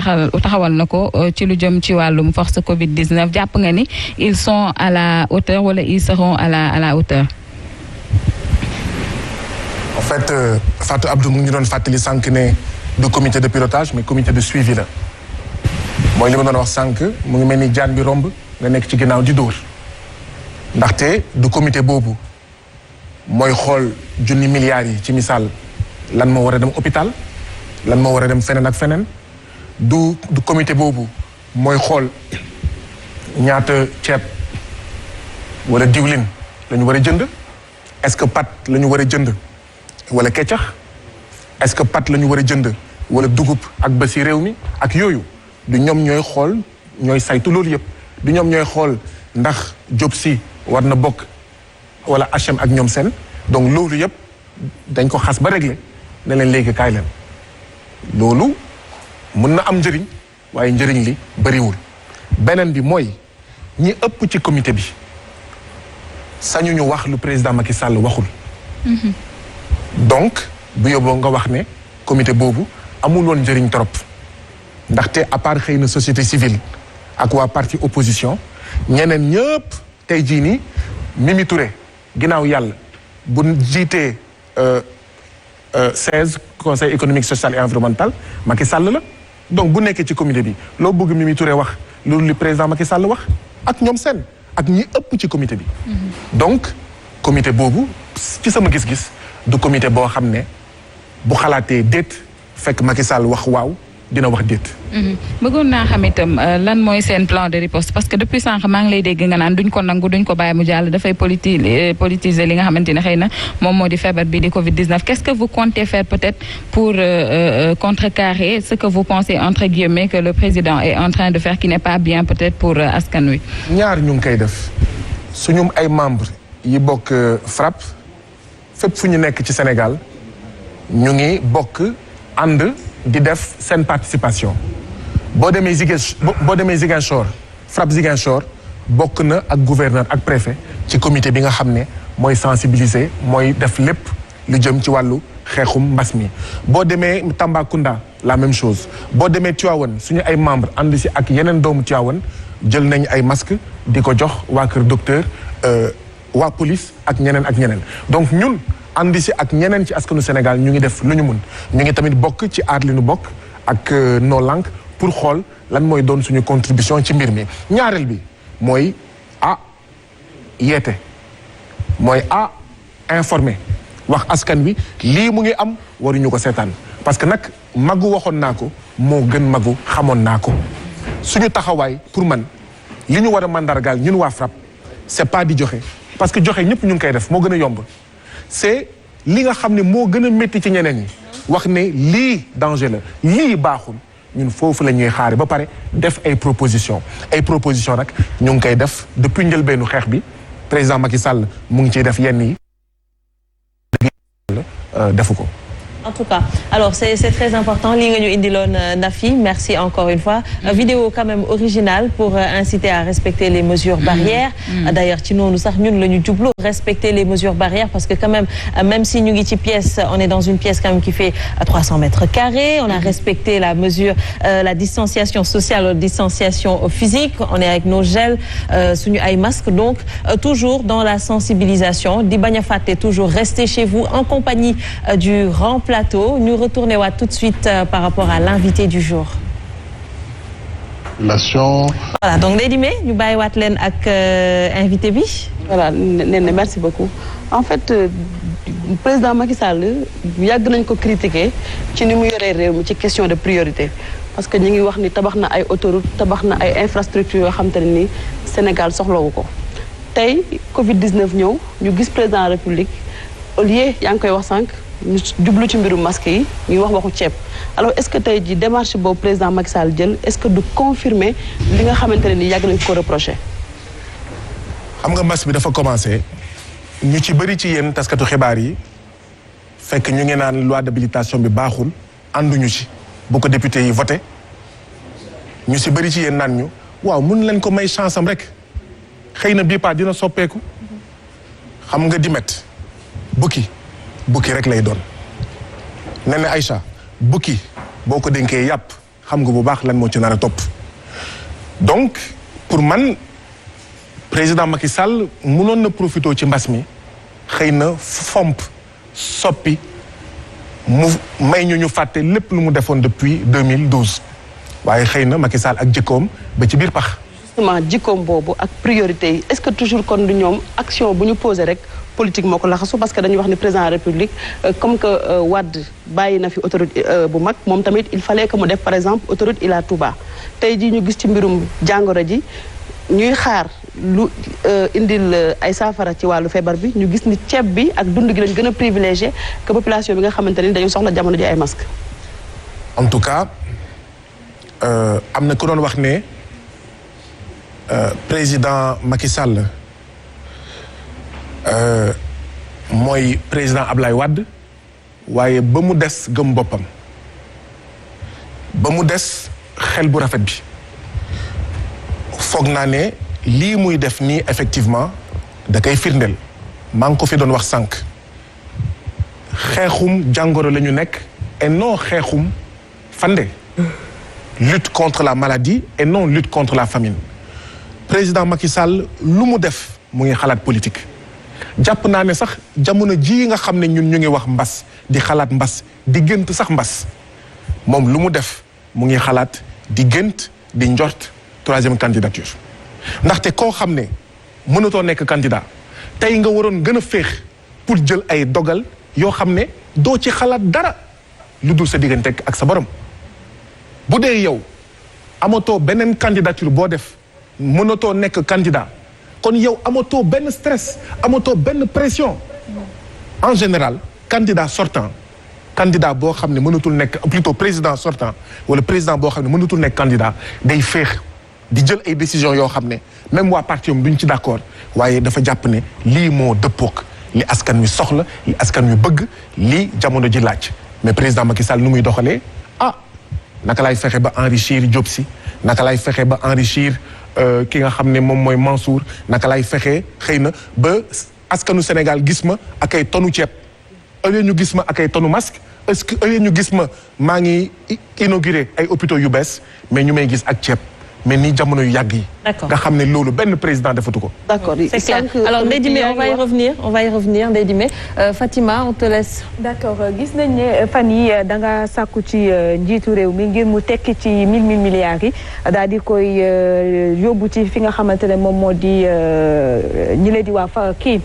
taxawal na ko ci lu jëm ci wàllum force Covid 19 jàpp nga ni ils sont à la hauteur wala ils seront à la hauteur. En fait Fatou Abdou mu ngi doon fàttali sànq ne du comité de pilotage mais comité de suivi la mooy li ma doon wax sànq mu ngi mel ni jaan bi romb nga nekk ci ginnaaw di dóor ndaxte du comité boobu mooy xool junni milliards yi ci misaal lan moo war a dem hôpital lan moo war a dem feneen ak feneen du comité boobu mooy xool ñaata ceeb wala diwlin la ñu war a jënd est-ce que pat la ñu war a jënd wala keccax est-ce que pat la ñu war a jënd wala dugub ak basi réew mi ak yooyu du ñoom ñooy xool ñooy saytu loolu yëpp du ñoom ñooy xool ndax job si war na bokk wala HM ak ñoom seen donc loolu yëpp dañ ko xas ba réglé ne leen léegi kaay leen loolu mun na am njëriñ waaye njëriñ li bariwul beneen bi mooy ñi ëpp ci comité bi sañuñu wax lu président Macky Sall waxul. donc bu yóbboo nga wax ne comité boobu amul woon njëriñ trop ndaxte à part xëy na société civile ak waa parti opposition ñeneen ñëpp tey jii nii Mimi Touré ginnaaw yàlla bu jiitee 16 conseil économique social et environnemental Macky Sall la donc bu nekkee ci comité bi loo bëgg Mimi Touré wax loolu li président Macky Sall wax ak ñoom seen ak ñi ëpp ci comité bi. donc comité boobu ci sama gis-gis du comité boo xam ne bu xalaatee déet fekk Macky Sall wax waaw dina wax déet. bëggoon naa xam itam lan mooy seen plan de riposte parce que depuis sànq maa ngi lay dégg nga naan duñ ko nangu duñ ko bàyyi mu jàll dafay politiser li nga xamante ne xëy na moom moo di feebar bi di Covid 19 qu'est-ce que vous comptez faire peut-être pour contrecarrer ce que vous pensez entre guillemets que le président est en train de faire qui n'est pas bien peut-être pour askan wi. ñaar ñu ngi koy def suñu ay membres yi bokk FRAPP fépp fu ñu nekk ci Sénégal ñu ngi bokk ànd di def seen participation boo demee Ziguinchor FRAPP Ziguinchor bokk na ak gouverneur ak préfet ci comité bi nga xam ne mooy sensibiliser mooy def lépp lu jëm ci wàllu xeexum mbas mi boo demee Tambacounda la même chose boo demee Tivaouane suñu ay membres ànd si ak yeneen doomu Tivaouane jël nañ ay masques di ko jox waa kër docteur waa police ak ñeneen donc ñun ànd si ak ñeneen ci askanu Sénégal ñu ngi def lu ñu mun ñu ngi tamit bokk ci aar li nu bokk ak No Lank pour xool lan mooy doon suñu contribution ci mbir mi ñaareel bi mooy yeete mooy informer wax askan wi lii mu ngi am waruñu ko seetaan parce que nag magu waxoon naa ko moo gën magu xamoon naa ko suñu taxawaay pour man li ñu war a mandargaal ñun waa FRAPP c'est pas di joxe parce que joxe ñëpp ñu ngi koy def moo gën a yomb c'est li nga xam ne moo gën a métti ci ñeneen ñi wax ne lii danger la lii baaxul ñun foofu la ñuy xaare ba pare def ay proposition nag ñu ngi koy def depuis njëlbeenu xeex bi président Macky Sall mu ngi ciy def yenn yi defu ko. En tout cas, alors c'est très important li nga ñu indiloon Nafi, merci encore une fois. Vidéo quand même originale pour inciter à respecter les mesures barrières. D'ailleurs ci noonu sax ñun la ñu jublu respecter les mesures barrières parce que quand même si ñu ngi ci pièce on est dans une pièce quand même qui fait 300 mètres carrés. On a respecté la mesure la distanciation sociale, distanciation physique. On est avec nos gels suñu ay masques donc toujours dans la sensibilisation di bañ a fàtte toujours rester chez vous en compagnie du grand plateau. Nous retournons tout de suite par rapport à l'invité du jour. Voilà, donc Ndeye ñu bàyyiwaat leen ak invité bi. Voilà, Néné, merci beaucoup. En fait, président Macky Sall yàgg nañ ko critiquer ci ni mu yoree réew mi ci question de priorité parce que ñu ngi wax ni tabax na ay autoroute tabax na ay infrastructures yoo xam te ne ni Sénégal soxlawu ko tey Covid 19 ñëw ñu gis président de la République au lieu yaa ngi koy wax sànq. ñu jublu ci mbirum masque yi ñuy wax waxu ceeb alors est-ce que tey ji démarche boobu président Macky Sall jël est-ce que du confirmer li nga xamante ne ni yàgg nañ ko reproché. xam nga mbas bi dafa commencé ñu ci bëri ci yéen taskatu xibaar yi fekk ñu ngi naan loi d'habilitation bi baaxul ànduñu ci bu ko député yi voté ñu si bëri ci yéen naan ñu waaw mun leen ko may chance am rek xëy na bii pas dina soppeeku xam nga dimet bukki rek lay doon nee na Aïcha bukki boo ko dénkee yàpp xam nga bu baax lan moo ci nar a topp. donc pour man président Macky Sall mënoon na profité ci mbas mi xëy na fomp soppi mu may ñu fàtte lépp lu mu defoon depuis 2012 waaye xëy na Macky Sall ak jikkoom ba ci biir pax. justement jikkoom boobu ak priorité yi est-ce que toujours kon du ñoom action bu ñu posé rek politique moo ko laxasu parce que dañuy wax ni président de la République comme que Wade bàyyi na fi autoroute bu mag moom tamit il fallait que mu def par exemple autoroute Ila Touba tey jii ñu gis ci mbirum jàngoro ji ñuy xaar lu indil ay saafara ci wàllu feebar bi ñu gis ni ceeb bi ak dund gi lañ gën a privilégié que population bi nga xamante ni dañu soxla jamono ji ay masque en tout cas am na ku doon wax ne président Macky Sall mooy président Ablaye Wade waaye ba mu des gëm boppam ba mu des xel bu rafet bi foog naa ne lii muy def nii effectivement da koy firndeel maa ngi ko fi doon wax sànq xeexum jàngoro la ñu nekk et non xeexum fande lutte contre la maladie et non lutte contre la famine président Macky Sall lu mu def mu ngi xalaat politique jàpp naa ne sax jamono ji nga xam ne ñun ñu ngi wax mbas di xalaat mbas di gént sax mbas moom lu mu def mu ngi xalaat di gént di njort troisième candidature ndaxte koo xam ne mënatoo nekk candidat tey nga waroon gën a féex pour jël ay dogal yoo xam ne doo ci xalaat dara lu dul sa diggante ak sa borom bu dee yow amatoo beneen candidature boo def mënatoo nekk candidat kon yow amatoo benn stress amatoo benn pression en général candidat sortant candidat boo xam ne mënatul nekk plutôt président sortant wala président boo xam ne mënatul nekk candidat day féex di jël ay décisions yoo xam ne même waa parti am duñ ci d'accord waaye dafa jàpp ne lii moo dëppook li askan wi soxla li askan wi bëgg lii jamono ji laaj mais président Macky Sall nu muy doxalee naka lay fexe ba enrichir Diop Sy naka lay fexe ba enrichir ki nga xam ne moom mooy Mansour naka lay fexe xëy na ba askanu Sénégal gis ma ak ay tonu ceeb au lieu ñu gis ma ak ay tonu masque est-ce que au lieu ñu gis ma maa ngi inauguré ay hôpitaux yu bees mais ñu may gis ak ceeb mais ni jamono yu yàgg yi. nga xam ne loolu benn président defatu ko. d'accord c'est clair alors Ndeye Dime on va y revenir Ndeye Dime Fatima on te laisse. d'accord gis nañ ne fan yi da nga sàkku ci njiitu réew mi ngir mu tekki ci 1000 milliards yi daal di koy yóbbu ci fi nga xamante ne moom moo di ñi leen di waa kii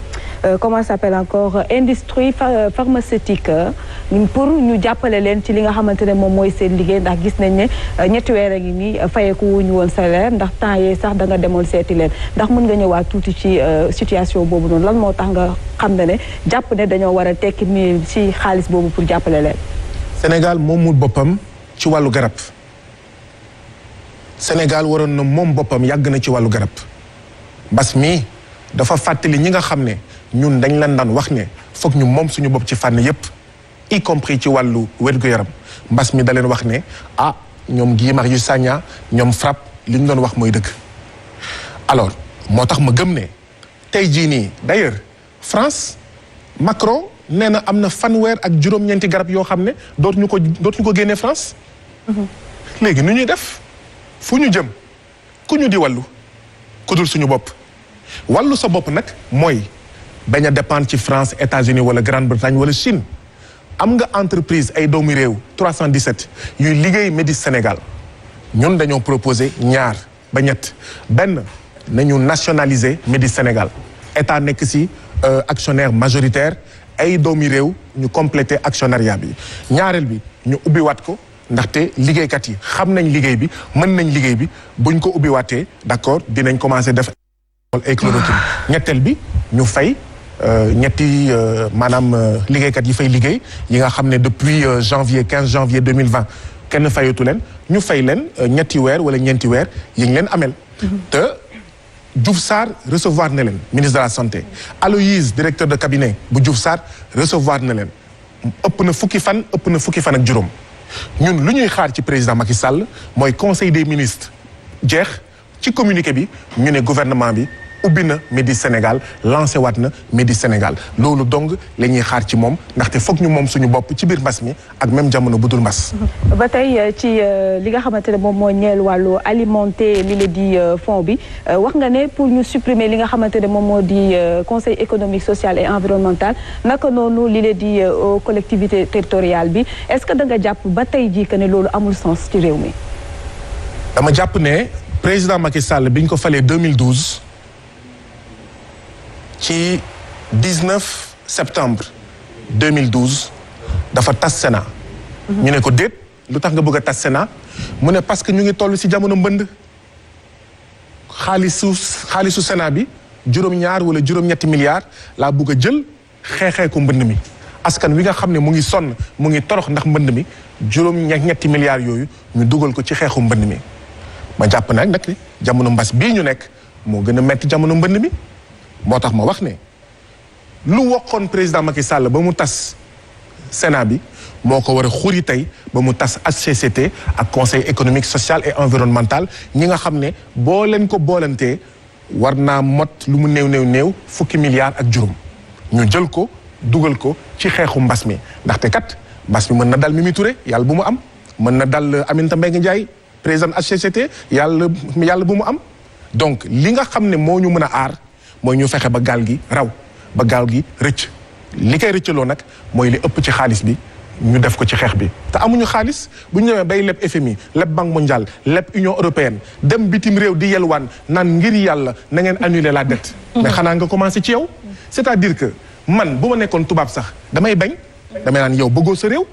comment ça s'appelle encore industrie pharmaceutique pour ñu jàppale leen ci li nga xamante ne moom mooy seen liggéey ndax gis nañ ne ñetti weer a ngi nii fayeku wuñu woon salaire ndax temps yee sax da nga demoon seeti leen ndax mën nga ñëwaat tuuti ci situation boobu noonu lan moo tax nga xam ne jàpp ne dañoo war a tekki mi ci xaalis boobu pour jàppale leen. Sénégal moomul boppam ci wàllu garab Sénégal waroon na moom boppam yàgg na ci wàllu garab mbas mi dafa fàttali ñi nga xam ne ñun dañ leen daan wax ne foog ñu moom suñu bopp ci fànn yépp y compris ci wàllu wér-gu-yaram mbas mi da leen wax ne ñoom Guy Marius Sagna ñoom FRAPP li ñu doon wax mooy dëgg alors moo tax ma gëm ne tey jii nii d'ailleurs France Macron nee na am na fanweer ak juróom-ñeenti garab yoo xam ne dootuñu ko génnee France léegi nu ñuy def fu ñu jëm ku ñu di wàllu ku dul suñu bopp wàllu sa bopp nag mooy bañ a dépendre ci France États-Unis wala Grande-Bretagne wala Chine am nga entreprise ay doomu réew 317 yuy liggéey Médis Sénégal ñun dañoo proposé ñaar ba ñett benn nañu nationaliser Médis Sénégal état nekk ci actionnaire majoritaire ay doomu réew ñu complété actionnariat bi ñaareel bi ñu ubbiwaat ko ndaxte liggéeykat yi xam nañ liggéey bi mën nañ liggéey bi buñ ko ubbiwaatee d'accord dinañ commencer def ay chloroquine ñetteel bi ñu fay ñetti maanaam liggéeykat yi fay liggéey yi nga xam ne depuis 15 janvier 2020 kenn fayatu leen ñu fay leen ñetti weer wala ñeenti weer yi ñu leen amel te Diouf Sarr recevoir na leen ministre de la santé Aloyse directeur de cabinet bu Diouf Sarr recevoir na leen ëpp na fukki fan ak juróom ñun lu ñuy xaar ci président Macky Sall mooy conseil des ministres jeex ci communiqué bi ñu ne gouvernement bi ubbi na Medi Sénégal lancé waat na Medi Sénégal loolu dong la ñuy xaar ci moom ndaxte foog ñu moom suñu bopp ci biir mbas mi ak même jamono bu dul mbas. ba tey ci li nga xamante ne moom moo ñeel wàllu alimenter li la di fond bi wax nga ne pour ñu supprimer li nga xamante ne moom moo di conseil économique social et environnemental naka noonu li la di collectivité territoriale bi est-ce que da nga jàpp ba tey jii que ne loolu amul sens ci réew mi. dama jàpp ne président Macky Sall bi ñu ko falee 2012 ci 19 septembre 2012 dafa tas Sénat. ñu ne ko déet lu tax nga bëgg a tas Sénat mu ne parce que ñu ngi toll ci jamono mbënd xaalisu Sénat bi juróom-ñaar wala juróom-ñetti milliards laa bëgg a jël xeexee ko mbënd mi askan wi nga xam ne mu ngi sonn mu ngi torox ndax mbënd mi juróom-ñetti milliards yooyu ñu dugal ko ci xeexu mbënd mi ma jàpp nag jamono mbas bii ñu nekk moo gën a metti jamono mbënd mi moo tax ma wax ne lu waxoon président Macky Sall ba mu tas Sénat bi moo ko war a xuri tey ba mu tas HCCT ak conseil économique social et environnemental ñi nga xam ne boo leen ko boolantee war naa mot lu mu néew fukki milliards ak juróom ñu jël ko dugal ko ci xeexu mbas mi ndaxte kat mbas mi mën na dal Mimi Touré yàlla bu mu am mën na dal Aminata Mbengue Ndiaye président HCCT yàlla bu mu am donc li nga xam ne moo ñu mën a aar mooy ñu fexe ba gaal gi raw ba gaal gi rëcc li koy rëccaloo nag mooy li ëpp ci xaalis bi ñu def ko ci xeex bi te amuñu xaalis bu ñu ñëwee bay leb FMI leb Banque mondiale leb Union européenne dem bitim réew di yelwaan naan ngir yàlla na ngeen annuler la dette mais xanaa nga commencé ci yow c'est-à-dire que man bu ma nekkoon tubaab sax damay bañ damay naan yow bëggoo sa réew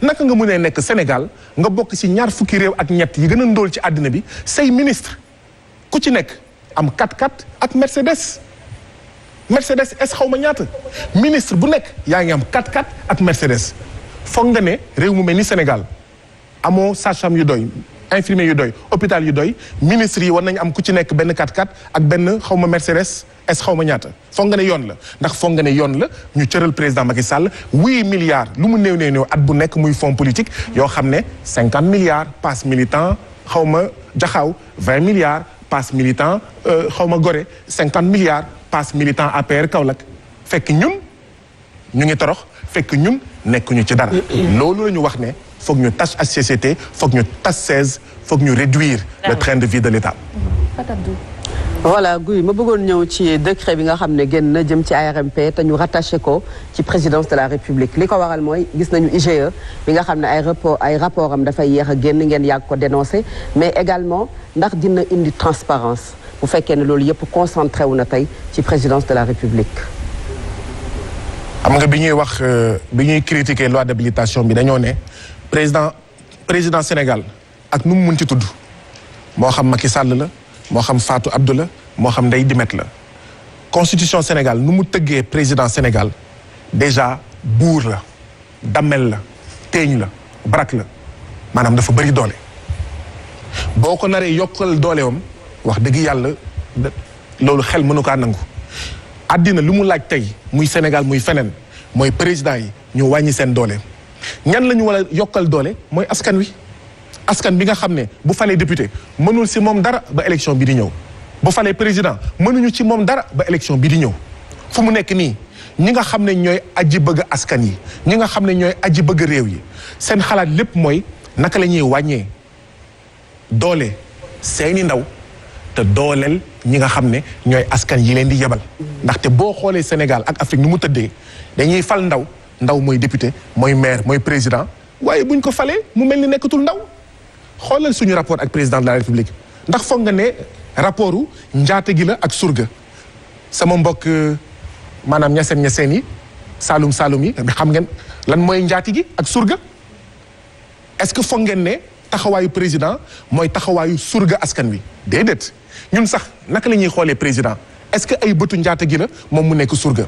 naka nga mënee nekk Sénégal nga bokk ci ñaar fukki réew ak ñett yi gën a ndóol ci àddina bi say ministre ku ci nekk am 4x4 ak Mercedes est xaw ma ñaata ministre bu nekk yaa ngi am 4x4 ak Mercedes foog nga ne réew mu mel ni Sénégal amoo sage-femme yu doy infirmier yu doy hôpital yu doy ministre yi war nañu am ku ci nekk benn 4x4 ak benn xaw ma Mercedes xaw ma ñaata foog nga ne yoon la ndax foog nga ne yoon la ñu cëral président Macky Sall 8 milliards lu mu néew at bu nekk muy fonds politique yoo xam ne 50 milliards passe militant xaw ma jaxaaw 20 milliards passe militant xaw ma Gorée 50 milliards passe militant APR Kaolack fekk ñun ñu ngi torox fekk ñun nekkuñu ci dara loolu la ñu wax ne foog ñu tas HCCT foog ñu tas CESE foog ñu réduire le train de vie de l'État. voilà Guy ma bëggoon ñëw ci décret bi nga xam ne génn na jëm ci ARMP te ñu rattaché ko ci présidence de la République li ko waral mooy gis nañu IGE bi nga xam ne ay rapport am dafay yéex a génn ngeen yàgg ko dénoncé mais également ndax dina indi transparence bu fekkee ne loolu yëpp concentré wu na tey ci présidence de la République. xam nga bi ñuy wax bi ñuy critiquer loi d'habilitation bi dañoo ne président Sénégal ak nu mu munti tudd moo xam Macky Sall la moo xam Fatou Abdou la moo xam Ndeye Dimet la constitution Sénégal nu mu tëggee président Sénégal déjà buur la dammel la teeñ la barak la maanaam dafa bëri doole boo ko naree yokkal doolewam wax dëgg yàlla loolu xel mënu kaa nangu àddina lu mu laaj tey muy Sénégal muy feneen mooy président yi ñu wàññi seen doole ñan la ñu war a yokkal doole mooy askan wi askan bi nga xam ne bu falee député mënul si moom dara ba élection bi di ñëw bu falee président mënuñu ci moom dara ba élection bi di ñëw fu mu nekk nii ñi nga xam ne ñooy aji bëgg askan yi ñi nga xam ne ñooy aji bëgg réew yi seen xalaat lépp mooy naka la ñuy wàññee doole seeni ndaw te dooleel ñi nga xam ne ñooy askan yi leen di yebal ndaxte boo xoolee Sénégal ak Afrique nu mu tëddee dañuy fal ndaw mooy député mooy maire mooy président waaye buñ ko falee mu mel ni nekkatul ndaw xoolal suñu rapport ak président de la République ndax foog nga ne rapportu njaate gi la ak surga sama mbokk maanaam ñaseen yi saalum yi xam ngeen lan mooy njaati gi ak surga est-ce que foog ngeen ne taxawaayu président mooy taxawaayu surga askan wi déedéet ñun sax naka la ñuy xoolee président est-ce que ay bëtu njaate gi la moom mu nekk surga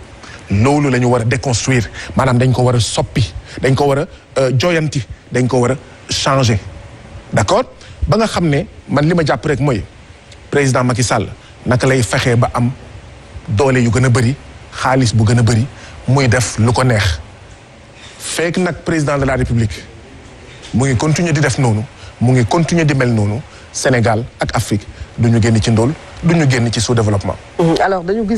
loolu la ñu war a déconstruire maanaam dañ ko war a soppi dañ ko war a joyanti dañ ko war a changer d'accord ba nga xam ne man li ma jàpp rek mooy président Macky Sall naka lay fexee ba am doole yu gën a bëri xaalis bu gën a bëri muy def lu ko neex fekk nag président de la République mu ngi continuer di def noonu mu ngi continuer di mel noonu Sénégal ak Afrique du ñu génn ci ndóol du ñu génn ci sous-développement. alors dañu gis